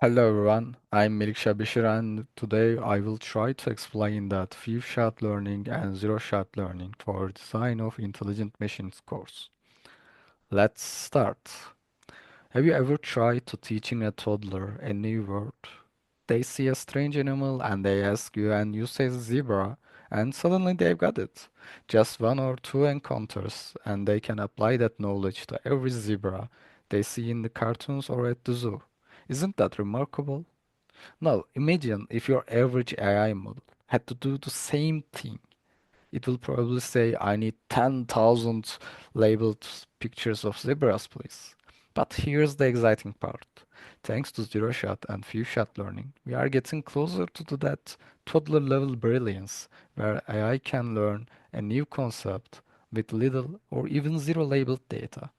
Hello everyone, I'm Melik Shabishir and today I will try to explain that few-shot learning and zero-shot learning for design of intelligent machines course. Let's start. Have you ever tried to teaching a toddler a new word? They see a strange animal and they ask you and you say zebra and suddenly they've got it. Just one or two encounters and they can apply that knowledge to every zebra they see in the cartoons or at the zoo. Isn't that remarkable? Now, imagine if your average AI model had to do the same thing. It will probably say, I need 10,000 labeled pictures of zebras, please. But here's the exciting part. Thanks to zero shot and few shot learning, we are getting closer to that toddler level brilliance where AI can learn a new concept with little or even zero labeled data.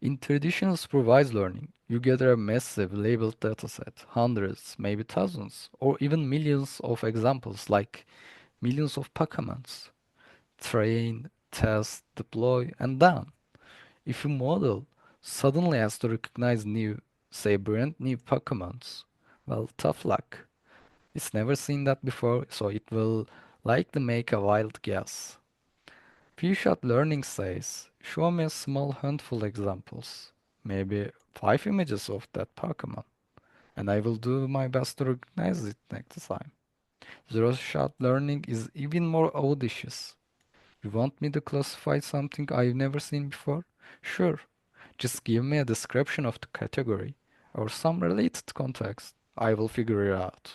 In traditional supervised learning, you gather a massive labeled dataset, hundreds, maybe thousands, or even millions of examples like millions of Pokemons. Train, test, deploy, and done. If your model suddenly has to recognize new, say brand new Pokemons, well, tough luck. It's never seen that before, so it will likely make a wild guess. Few-shot learning says, show me a small handful examples, maybe 5 images of that Pokemon, and I will do my best to recognize it next time. Zero-shot learning is even more audacious. You want me to classify something I've never seen before? Sure, just give me a description of the category or some related context. I will figure it out.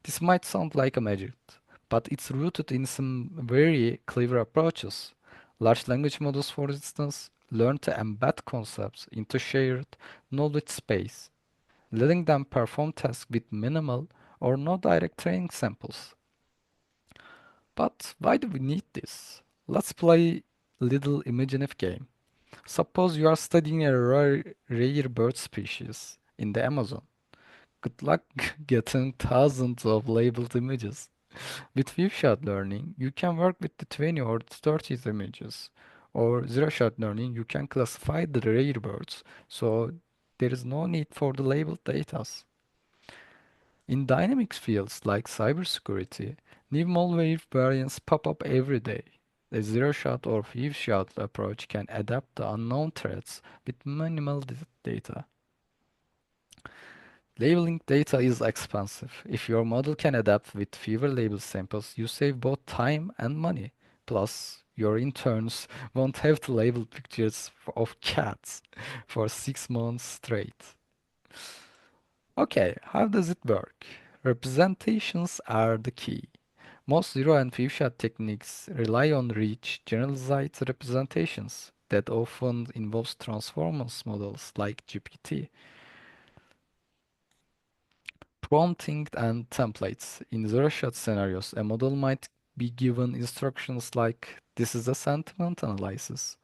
This might sound like a magic, but it's rooted in some very clever approaches. Large language models, for instance, learn to embed concepts into shared knowledge space, letting them perform tasks with minimal or no direct training samples. But why do we need this? Let's play a little imaginative game. Suppose you are studying a rare bird species in the Amazon. Good luck getting thousands of labeled images. With few-shot learning, you can work with the 20 or 30 images. Or zero-shot learning, you can classify the rare birds, so there is no need for the labeled data. In dynamic fields like cybersecurity, new malware variants pop up every day. A zero-shot or few-shot approach can adapt to unknown threats with minimal data. Labeling data is expensive. If your model can adapt with fewer label samples, you save both time and money. Plus, your interns won't have to label pictures of cats for 6 months straight. Okay, how does it work? Representations are the key. Most zero and few shot techniques rely on rich, generalized representations that often involves transformers models like GPT. Prompting and templates. In zero-shot scenarios, a model might be given instructions like this is a sentiment analysis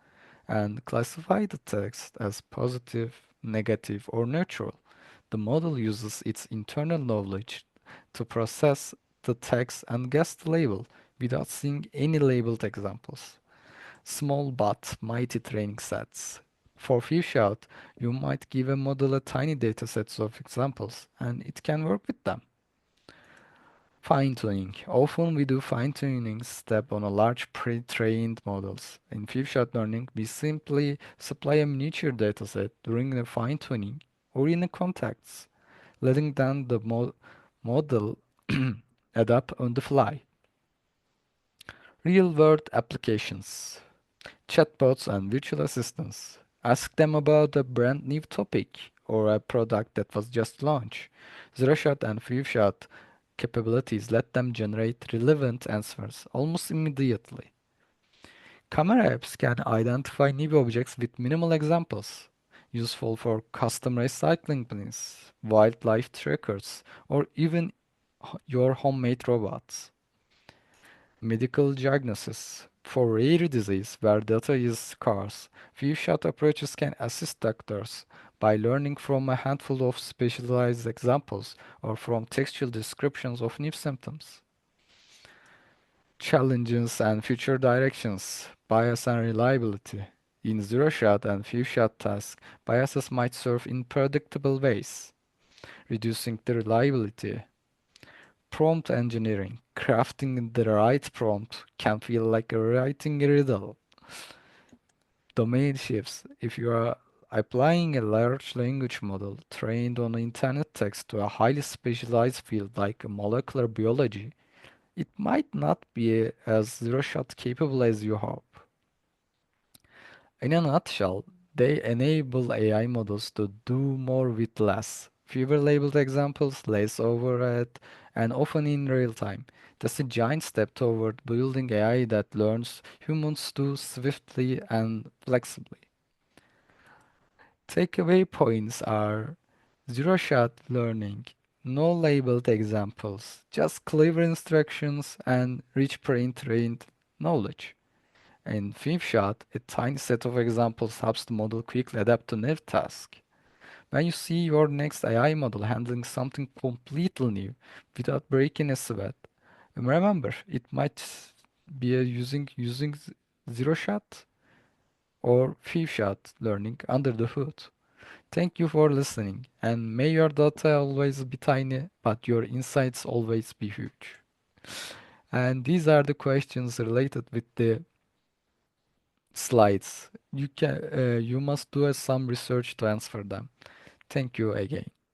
and classify the text as positive, negative, or neutral. The model uses its internal knowledge to process the text and guess the label without seeing any labeled examples. Small but mighty training sets. For few shot, you might give a model a tiny data sets of examples and it can work with them. Fine-tuning. Often we do fine-tuning step on a large pre-trained models. In few-shot learning, we simply supply a miniature dataset during the fine-tuning or in the contexts, letting then the model adapt on the fly. Real-world applications. Chatbots and virtual assistants. Ask them about a brand new topic or a product that was just launched. Zero-shot and few-shot capabilities let them generate relevant answers almost immediately. Camera apps can identify new objects with minimal examples, useful for custom recycling bins, wildlife trackers, or even your homemade robots. Medical diagnosis. For rare disease where data is scarce, few-shot approaches can assist doctors by learning from a handful of specialized examples or from textual descriptions of new symptoms. Challenges and future directions, bias and reliability. In zero-shot and few-shot tasks, biases might serve in predictable ways, reducing the reliability. Prompt engineering, crafting the right prompt can feel like writing a riddle. Domain shifts. If you are applying a large language model trained on internet text to a highly specialized field like molecular biology, it might not be as zero-shot capable as you hope. In a nutshell, they enable AI models to do more with less. Fewer labeled examples, less overhead, and often in real time. That's a giant step toward building AI that learns humans do swiftly and flexibly. Takeaway points are zero shot learning, no labeled examples, just clever instructions and rich pre-trained knowledge. In fifth shot, a tiny set of examples helps the model quickly adapt to new task. When you see your next AI model handling something completely new without breaking a sweat, remember it might be using zero shot or fifth shot learning under the hood. Thank you for listening, and may your data always be tiny, but your insights always be huge. And these are the questions related with the slides. You must do some research to answer them. Thank you again.